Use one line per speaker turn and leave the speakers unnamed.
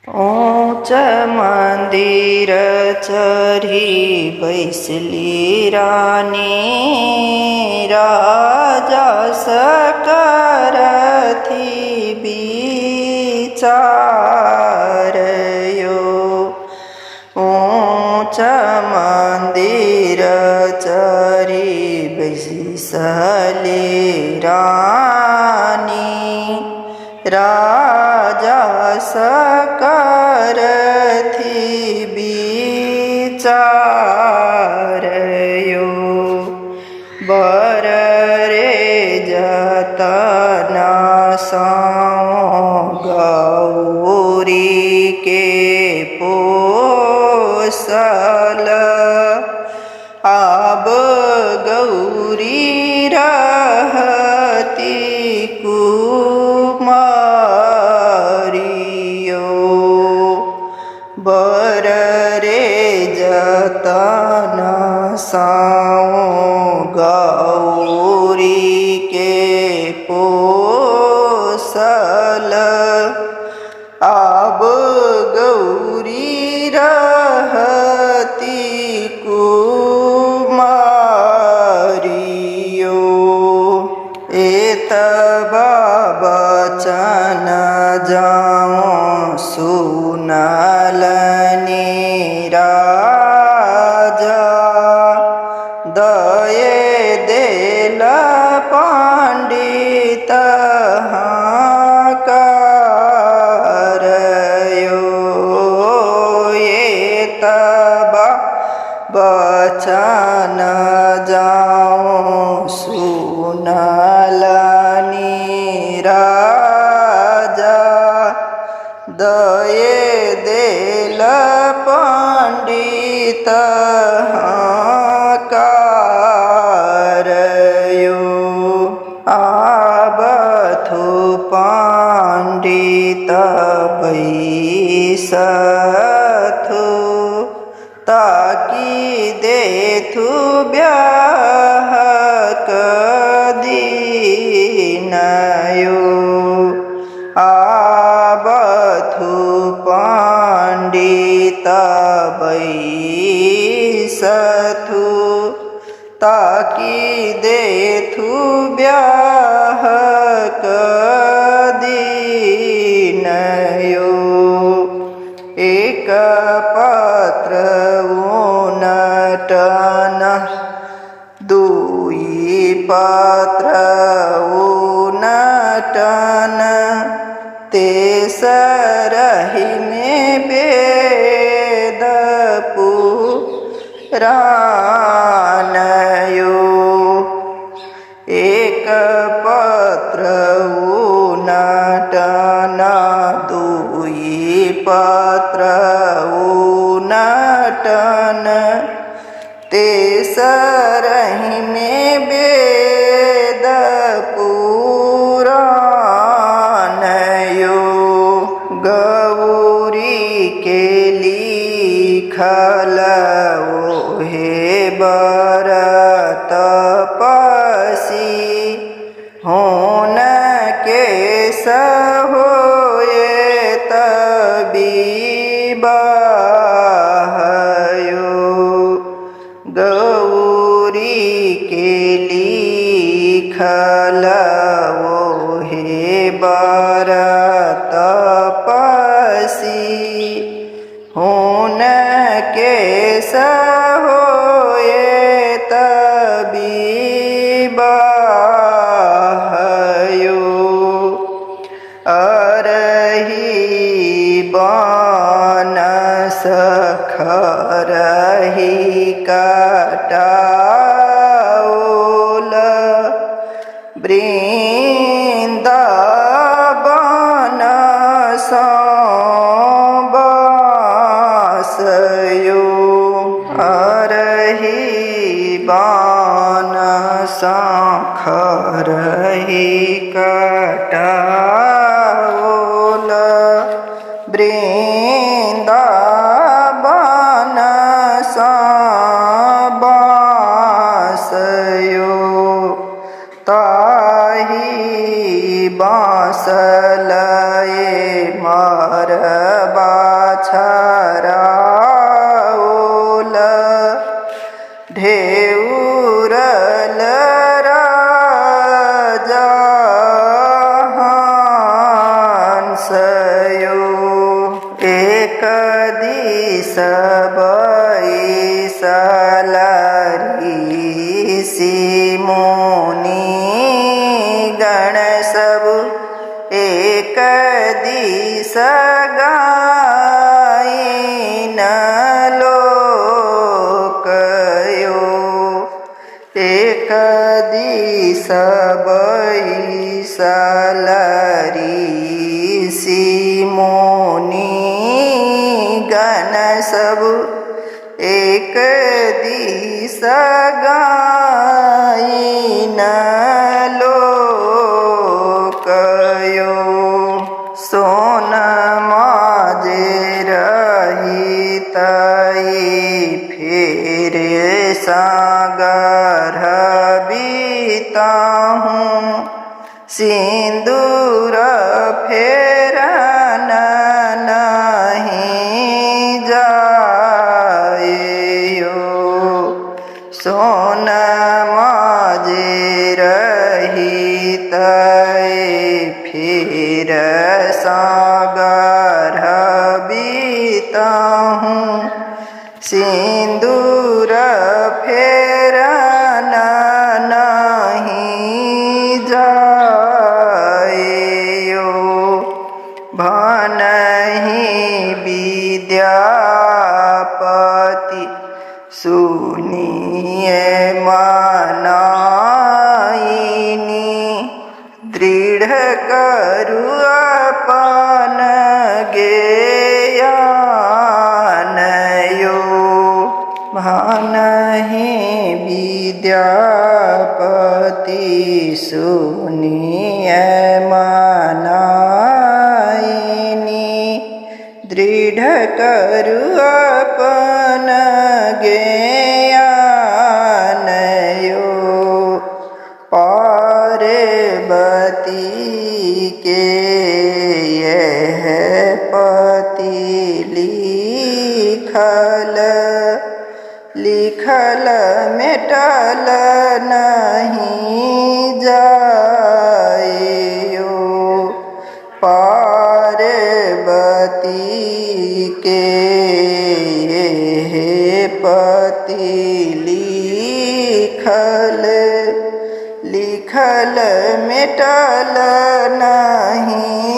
ऊंच मंदिर चढ़ी बैसली रानी, राजा सकरथी विचार यो। ऊंच मंदिर चढ़ी बैसली रानी, राजा सकरथी विचार यो। बर रे जतन साओ गौरी के पोसल, आब गौरी रहती कुमारियो। बर रे जतन साओ गौरी के पोसल, आब गौरी रहती कुमारियो। एतबा बचन जाओ सुनलनि राजा, दये देल पंडित हाँकार यो। एतबा बचन जाओ सुनलनि राजा, दये देल पंडित हाँकार यो। आबथु पंडित बैसथु, ताकि देथु ब्याहक दिन यो। आबथु पंडित बैसथु, ताकि देथु ब्याहक दिन यो। एक पत्र उनटन, दुई पत्र उनटन, तेसरहि में वेद पुराण यो। एक पत्र उनटन, दुई पत्र उनटन, तेसरहि में वेद पुराण यो। गौरी के लिखल ओहे बर तपसी, होन के सहोए तबीबाह यो। गौरी के लिखल ओहे बर तपसी, होन के सहोए तबीबाह यो। अरही बानस खरही कटाओल, वृंदावन बास यो। अरही बानस खरही कटाओल, वृंदावन बास यो। ताही बाँस लये માર બાછરાઓલ ઢેઉરલ રાજહંસયો એક દિસ બૈસલરી સિમોની ગણ સબ એક દિસ ગાઈન લોકયો એક દિસ બૈસલરી સિમોની ગણ સબ એક દિસ ગાઈન લોકયો સોનમાં જે રહિત ફેરે સાગર બીતાહું સિંદૂર ફેરન નહીં જાયો સોનમાં જે રહિત ફેર સાગર બીતાહું સિંદૂર ફેરન નહીં જાયો ભનહિ વિદ્યાપતિ સુનિએ મનાઈની દૃઢ કરું અપન ગેયાનયો ભનહિ વિદ્યાપતિ સુનિએ મનાઈની દૃઢ કરું અપન ગેયાનયો पार्वती के यह पति लिखल लिखल मेटल नहीं जायो पार्वती के यह पति लिखल मेटल नहीं